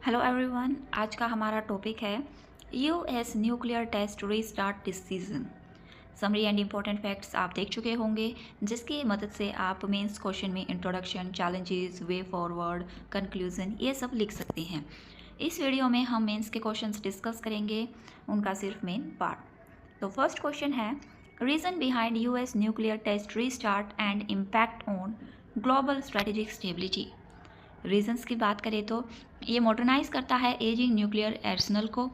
Hello everyone, आज का हमारा टॉपिक है US nuclear test restart decision. Summary and important facts आप देख चुके होंगे, जिसकी मदद से आप मेंस क्वेश्चन में introduction, challenges, way forward, conclusion ये सब लिख सकते हैं। इस वीडियो में हम मेंस के क्वेश्चंस डिस्कस करेंगे, उनका सिर्फ मेन पार्ट। तो फर्स्ट क्वेश्चन है, reason behind US nuclear test restart and impact on global strategic stability. Reasons की बात करें तो ये मॉडर्नाइज करता है एजिंग न्यूक्लियर आर्सेनल को,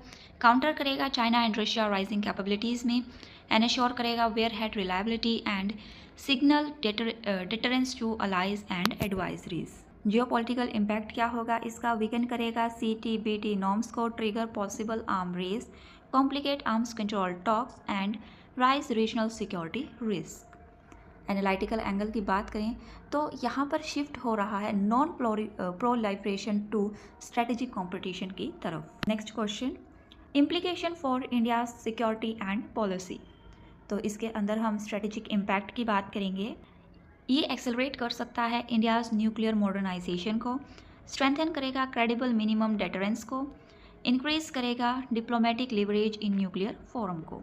काउंटर करेगा China and Russia rising capabilities में, एनश्योर करेगा warhead reliability and signal deterrence to allies and advisories. Geopolitical impact क्या होगा इसका, वीकन करेगा CTBT नॉर्म्स को, trigger possible arm race, complicate arms control talks and rise regional security risk. Analytical angle की बात करें तो यहाँ पर शिफ्ट हो रहा है non proliferation to strategic competition की तरफ। Next question, implication for India security and policy. तो इसके अंदर हम स्ट्रेटेजिक इम्पैक्ट की बात करेंगे। ये एक्सेलरेट कर सकता है इंडियाज़ न्यूक्लियर मॉडर्नाइजेशन को, स्ट्रेंथन करेगा क्रेडिबल मिनिमम डेटरेंस को, इंक्रीज करेगा diplomatic leverage in nuclear forum को।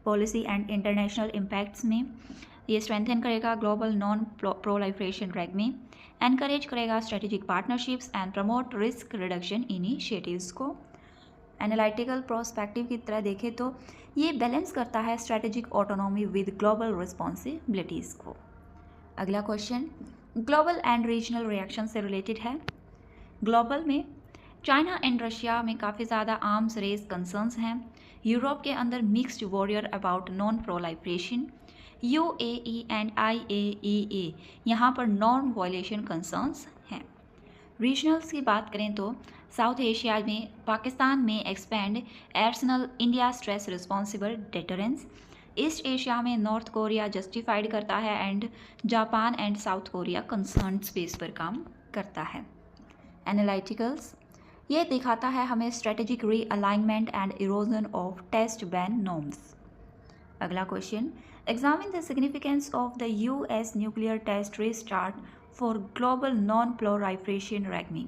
पॉलिसी एंड इंटरनेशनल इम्पैक्ट्स में ये स्ट्रेंथन करेगा ग्लोबल नॉन प्रोलिफरेशन रैग में, एनकरेज करेगा strategic partnerships and promote risk reduction initiatives को। एनालिटिकल प्रोस्पेक्टिव की तरह देखें तो ये बैलेंस करता है strategic autonomy with global responsibilities को। अगला question global and regional reaction से रिलेटेड है। ग्लोबल में चाइना एंड रशिया में काफ़ी ज़्यादा आर्म्स रेस कंसर्न्स हैं। यूरोप के अंदर mixed warrior about non proliferation. UAE and IAEA यहाँ पर नॉर्म वायलेशन कंसर्न्स हैं। रीजनल्स की बात करें तो साउथ एशिया में पाकिस्तान में expand Arsenal, India stress responsible deterrence. East Asia में नॉर्थ कोरिया जस्टिफाइड करता है and Japan and south Korea concerns base पर काम करता है। एनालिटिकल्स ये दिखाता है हमें strategic realignment and erosion of test ban norms. अगला question, examine the significance of the US nuclear test restart for global non proliferation regime.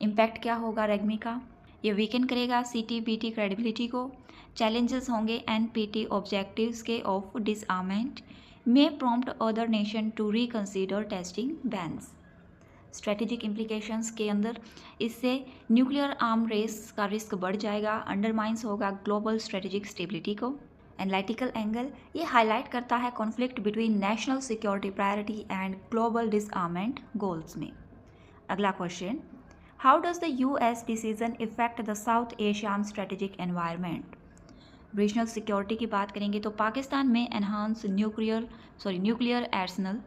Impact क्या होगा रैगमी का, ये वीकन करेगा CTBT क्रेडिबिलिटी को, चैलेंजेस होंगे NPT ऑब्जेक्टिव्स के of disarmament, में prompt other nation to reconsider testing bans. Strategic implications के अंदर इससे न्यूक्लियर आर्म रेस का रिस्क बढ़ जाएगा, अंडरमाइंस होगा ग्लोबल स्ट्रेटेजिक स्टेबिलिटी को। एनालिटिकल एंगल ये हाईलाइट करता है conflict between national security priority and global disarmament goals में। अगला question, how does the US decision effect the South Asian strategic environment. Regional security की बात करेंगे तो पाकिस्तान में एनहांस न्यूक्लियर आर्सेनल,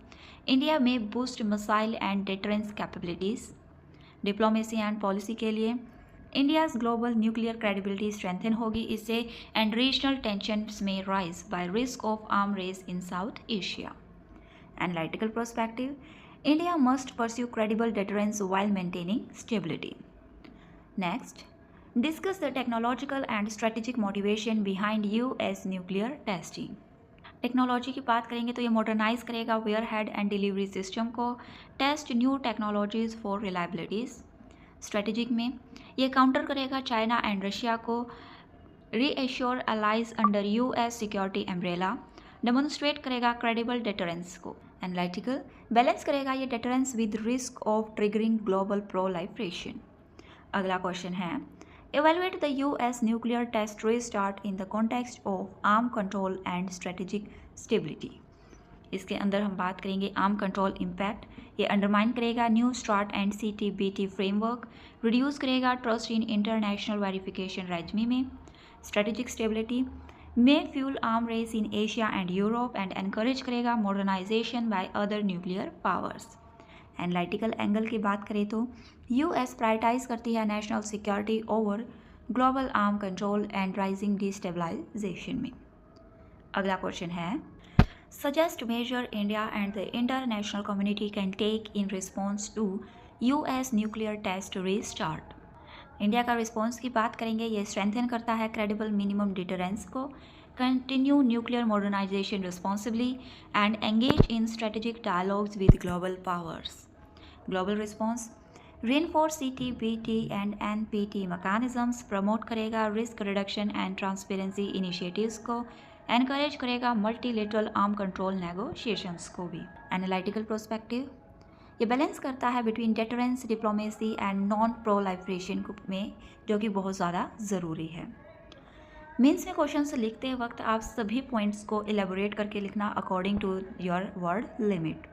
इंडिया में boost missile and deterrence capabilities. Diplomacy and policy के लिए India's global nuclear credibility strengthen होगी इससे, एंड रीजनल टेंशन्स में rise by risk of arm race in South Asia. Analytical perspective, India must pursue credible deterrence while maintaining stability. Next, discuss the technological and strategic motivation behind US nuclear testing. Technology की बात करेंगे तो ये modernise करेगा warhead and delivery system को, test new technologies for reliabilities. Strategic में ये counter करेगा चाइना एंड रशिया को, reassure allies under US security umbrella, demonstrate करेगा क्रेडिबल डेटरेंस को। एनालिटिकल बैलेंस करेगा ये deterrence with risk of triggering global proliferation. अगला क्वेश्चन है, evaluate the US nuclear test restart in the context of arm control and strategic stability। इसके अंदर हम बात करेंगे आर्म कंट्रोल इम्पैक्ट, ये अंडरमाइन करेगा New START and CTBT framework, reduce करेगा trust in international verification regime में। स्ट्रेटेजिक स्टेबिलिटी में fuel arm race in Asia and Europe and encourage करेगा modernisation by other nuclear powers. Analytical angle की बात करें तो US प्रायोरिटाइज करती है national security over global arm control and rising destabilisation में। अगला क्वेश्चन है, suggest measure India and the international community can take in response to US nuclear test restart। India का रिस्पॉन्स की बात करेंगे, ये स्ट्रेंथन करता है क्रेडिबल मिनिमम डिटरेंस को, continue nuclear modernisation responsibly and engage in strategic dialogues with global powers. Global response reinforce CTBT and NPT mechanisms, promote करेगा risk reduction and transparency initiatives को, एनकरेज करेगा मल्टीलेटरल आर्म कंट्रोल नेगोशिएशंस को भी। Analytical prospective, ये balance करता है between deterrence, diplomacy and non proliferation में, जो कि बहुत ज़्यादा ज़रूरी है। मेंस में क्वेश्चंस लिखते वक्त आप सभी पॉइंट्स को एलेबोरेट करके लिखना according to your word limit.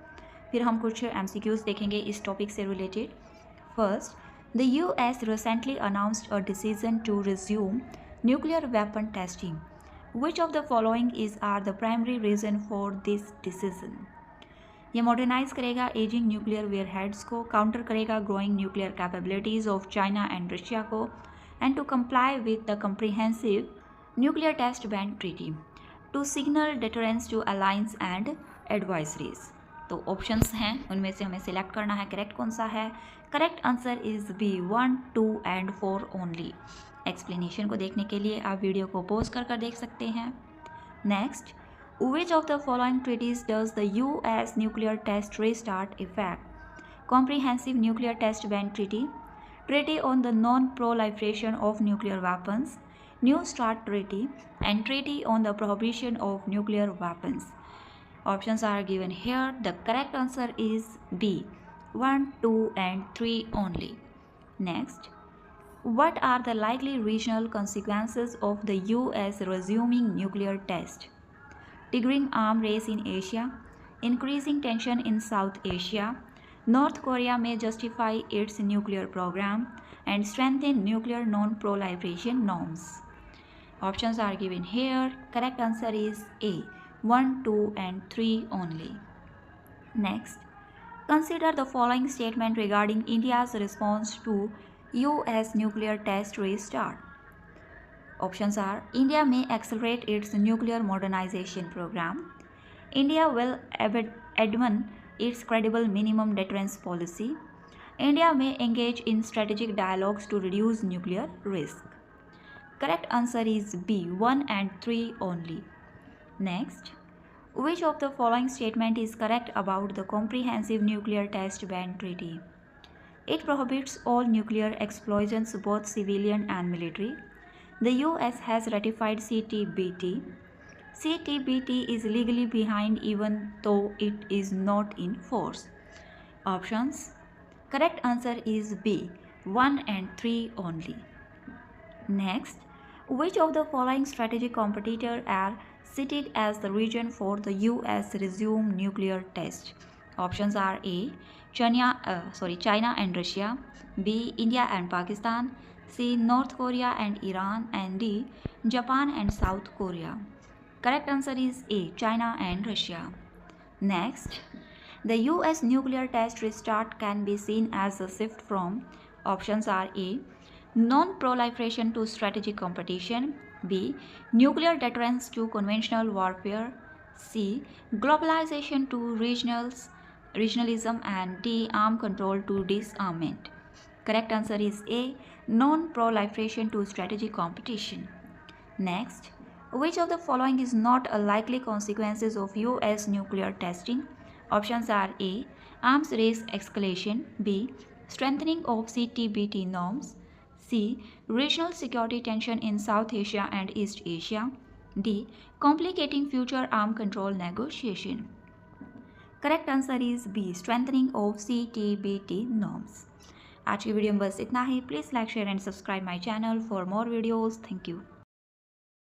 फिर हम कुछ MCQs देखेंगे इस टॉपिक से related. First, the US recently announced a decision to resume nuclear weapon testing. Which of the following are the primary reason for this decision? ये modernise करेगा ageing nuclear warheads को, counter करेगा growing nuclear capabilities of China and Russia को, and to comply with the comprehensive nuclear test ban treaty, to signal deterrence to alliance and advisories. तो options हैं, उनमें से हमें सिलेक्ट करना है करेक्ट कौन सा है। Correct answer is B 1, 2 and 4 ओनली। एक्सप्लेनेशन को देखने के लिए आप वीडियो को पॉज कर देख सकते हैं। Next, which of the following treaties does the US nuclear test restart effect? Comprehensive Nuclear Test Ban Treaty, Treaty on the Non-Proliferation of Nuclear Weapons, New START Treaty, and Treaty on the Prohibition of Nuclear Weapons. Options are given here. The correct answer is B, 1, 2 and 3 only. Next, what are the likely regional consequences of the US resuming nuclear test? Triggering arms race in Asia, increasing tension in South Asia, North Korea may justify its nuclear program, and strengthen nuclear non-proliferation norms. Options are given here. Correct answer is A, 1, 2 and 3 only. Next, consider the following statement regarding India's response to US nuclear test restart. Options are: India may accelerate its nuclear modernization program. India will advance its credible minimum deterrence policy. India may engage in strategic dialogues to reduce nuclear risk. Correct answer is B, 1 and 3 only. Next, which of the following statement is correct about the Comprehensive Nuclear Test Ban Treaty? It prohibits all nuclear explosions, both civilian and military. The US has ratified CTBT. CTBT is legally behind even though it is not in force. Options: correct answer is B, 1 and 3 only. Next, which of the following strategic competitors are cited as the reason for the US resume nuclear test? Options are A, China and Russia, B, India and Pakistan, C, North Korea and Iran, and D, Japan and South Korea. Correct answer is A, China and Russia. Next, the US nuclear test restart can be seen as a shift from, options are A, non-proliferation to strategic competition, B, nuclear deterrence to conventional warfare, C, globalization to regionalism, and D, arm control to disarmament. Correct answer is A, non-proliferation to strategic competition. Next, which of the following is not a likely consequences of US nuclear testing? Options are A, arms race escalation, B, strengthening of CTBT norms, C, regional security tension in South Asia and East Asia, D, complicating future arm control negotiation. Correct answer is B, strengthening of CTBT norms. आज की video में बस इतना ही। Please like, share and subscribe my channel for more videos. Thank you.